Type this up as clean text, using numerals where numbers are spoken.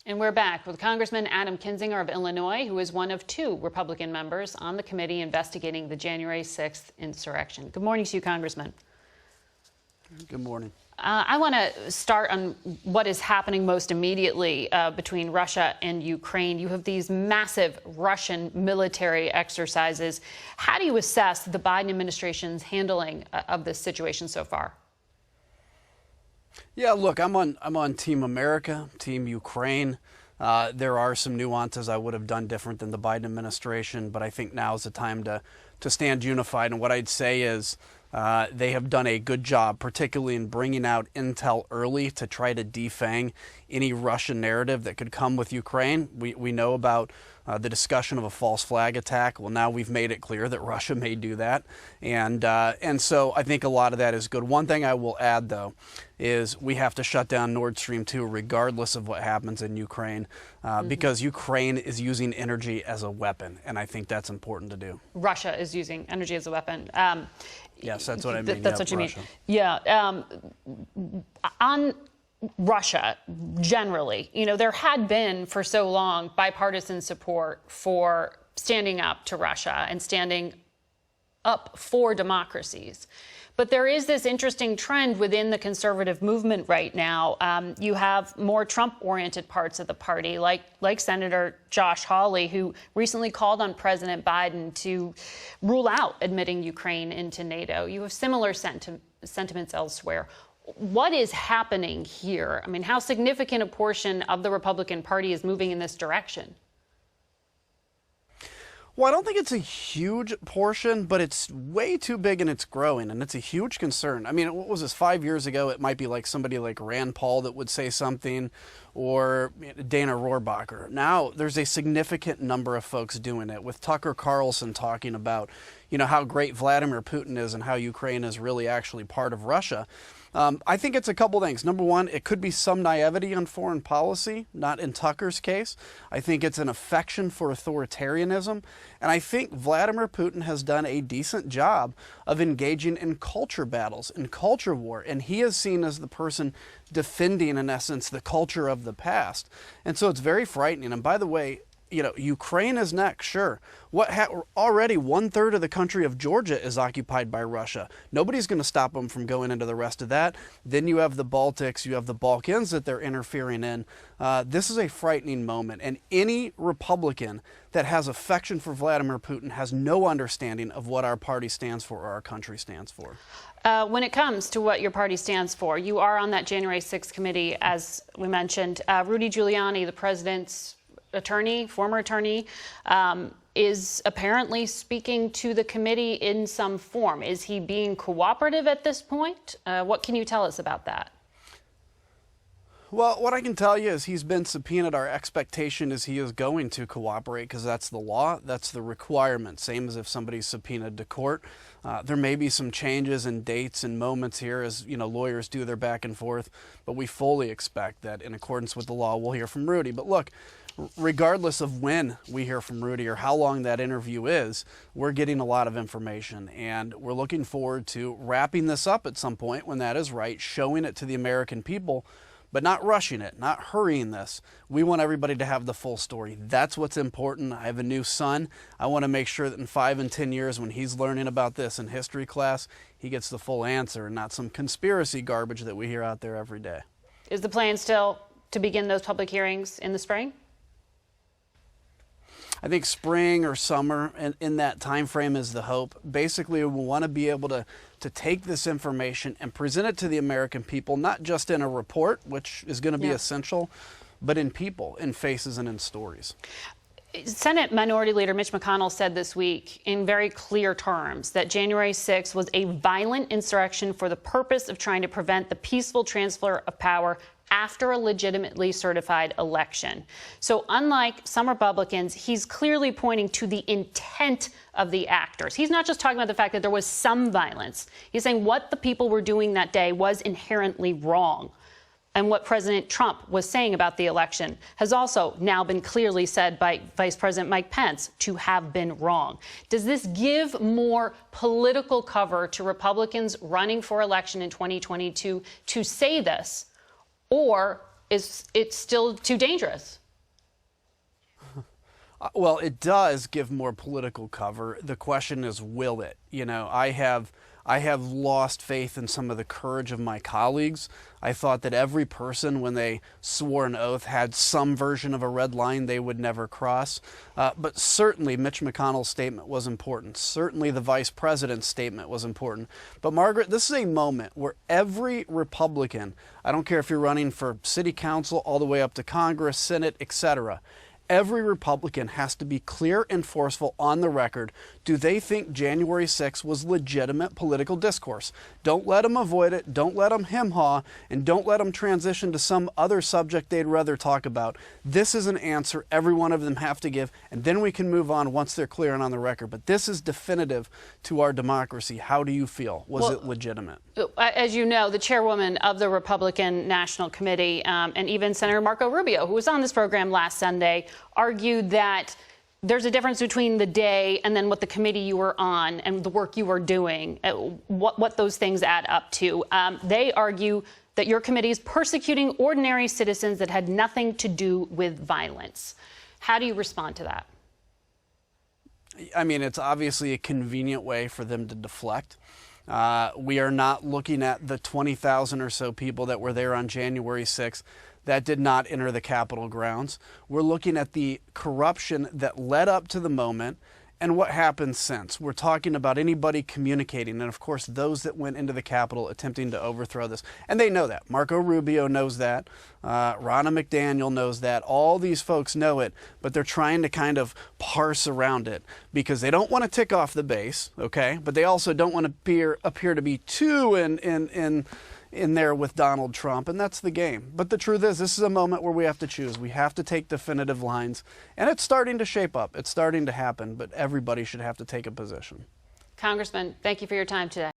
And we're back with Congressman Adam Kinzinger of Illinois, who is one of two Republican members on the committee investigating the January 6th insurrection. Good morning to you, Congressman. Good morning. I want to start on what is happening most immediately between Russia and Ukraine. You have these massive Russian military exercises. How do you assess the Biden administration's handling of this situation so far? Yeah, look, I'm on Team America, Team Ukraine. There are some nuances I would have done different than the Biden administration, but I think now is the time to stand unified. And what I'd say is they have done a good job, particularly in bringing out intel early to try to defang any Russian narrative that could come with Ukraine. We know about the discussion of a false flag attack. Well, now we've made it clear that Russia may do that. And so I think a lot of that is good. One thing I will add, though, is we have to shut down Nord Stream 2 regardless of what happens in Ukraine, because Ukraine is using energy as a weapon, and I think that's important to do. Russia is using energy as a weapon. Yes, that's what I mean. That's what you mean. Yeah. On Russia, generally, there had been for so long bipartisan support for standing up to Russia and standing up for democracies. But there is this interesting trend within the conservative movement right now. You have more Trump-oriented parts of the party, like Senator Josh Hawley, who recently called on President Biden to rule out admitting Ukraine into NATO. You have similar sentiments elsewhere. What is happening here? I mean, how significant a portion of the Republican Party is moving in this direction? Well, I don't think it's a huge portion, but it's way too big and it's growing, and it's a huge concern. I mean, what was this, 5 years ago? It might be like somebody like Rand Paul that would say something, or Dana Rohrabacher. Now, there's a significant number of folks doing it, with Tucker Carlson talking about, how great Vladimir Putin is and how Ukraine is really actually part of Russia. I think it's a couple things. Number one, it could be some naivety on foreign policy, not in Tucker's case. I think it's an affection for authoritarianism. And I think Vladimir Putin has done a decent job of engaging in culture battles, in culture war. And he is seen as the person defending, in essence, the culture of the past. And so it's very frightening. And by the way, Ukraine is next, sure. Already 1/3 of the country of Georgia is occupied by Russia. Nobody's going to stop them from going into the rest of that. Then you have the Baltics, you have the Balkans that they're interfering in. This is a frightening moment. And any Republican that has affection for Vladimir Putin has no understanding of what our party stands for or our country stands for. When it comes to what your party stands for, you are on that January 6th committee, as we mentioned. Rudy Giuliani, the president's former attorney, is apparently speaking to the committee in some form. Is he being cooperative at this point? What can you tell us about that? Well, what I can tell you is he's been subpoenaed. Our expectation is he is going to cooperate because that's the law. That's the requirement. Same as if somebody's subpoenaed to court. There may be some changes in dates and moments here as, lawyers do their back and forth. But we fully expect that in accordance with the law, we'll hear from Rudy. But look, regardless of when we hear from Rudy or how long that interview is, we're getting a lot of information. And we're looking forward to wrapping this up at some point when that is right, showing it to the American people, but not rushing it, not hurrying this. We want everybody to have the full story. That's what's important. I have a new son. I want to make sure that in 5 and 10 years when he's learning about this in history class, he gets the full answer and not some conspiracy garbage that we hear out there every day. Is the plan still to begin those public hearings in the spring? I think spring or summer, and in that time frame is the hope. Basically, we want to be able to take this information and present it to the American people, not just in a report, which is going to be essential, but in people, in faces, and in stories. Senate Minority Leader Mitch McConnell said this week in very clear terms that January 6th was a violent insurrection for the purpose of trying to prevent the peaceful transfer of power after a legitimately certified election. So unlike some Republicans, he's clearly pointing to the intent of the actors. He's not just talking about the fact that there was some violence. He's saying what the people were doing that day was inherently wrong. And what President Trump was saying about the election has also now been clearly said by Vice President Mike Pence to have been wrong. Does this give more political cover to Republicans running for election in 2022 to say this? Or it's still too dangerous? Well, it does give more political cover. The question is, will it? You know, I have lost faith in some of the courage of my colleagues. I thought that every person, when they swore an oath, had some version of a red line they would never cross. But certainly Mitch McConnell's statement was important. Certainly the vice president's statement was important. But Margaret, this is a moment where every Republican, I don't care if you're running for city council all the way up to Congress, Senate, etc., every Republican has to be clear and forceful on the record. Do they think January 6th was legitimate political discourse? Don't let them avoid it. Don't let them hem-haw, and don't let them transition to some other subject they'd rather talk about. This is an answer every one of them have to give, and then we can move on once they're clear and on the record. But this is definitive to our democracy. How do you feel? Was it legitimate? As you know, the chairwoman of the Republican National Committee, and even Senator Marco Rubio, who was on this program last Sunday, argued that there's a difference between the day and then what the committee you were on and the work you were doing, what those things add up to. They argue that your committee is persecuting ordinary citizens that had nothing to do with violence. How do you respond to that? I mean, it's obviously a convenient way for them to deflect. We are not looking at the 20,000 or so people that were there on January 6th that did not enter the Capitol grounds. We're looking at the corruption that led up to the moment and what happened since. We're talking about anybody communicating, and of course those that went into the Capitol attempting to overthrow this. And they know that. Marco Rubio knows that. Ronna McDaniel knows that. All these folks know it, but they're trying to kind of parse around it because they don't want to tick off the base, okay? But they also don't want to appear to be too in there with Donald Trump, and that's the game. But the truth is, this is a moment where we have to choose. We have to take definitive lines, and it's starting to shape up. It's starting to happen, but everybody should have to take a position. Congressman, thank you for your time today.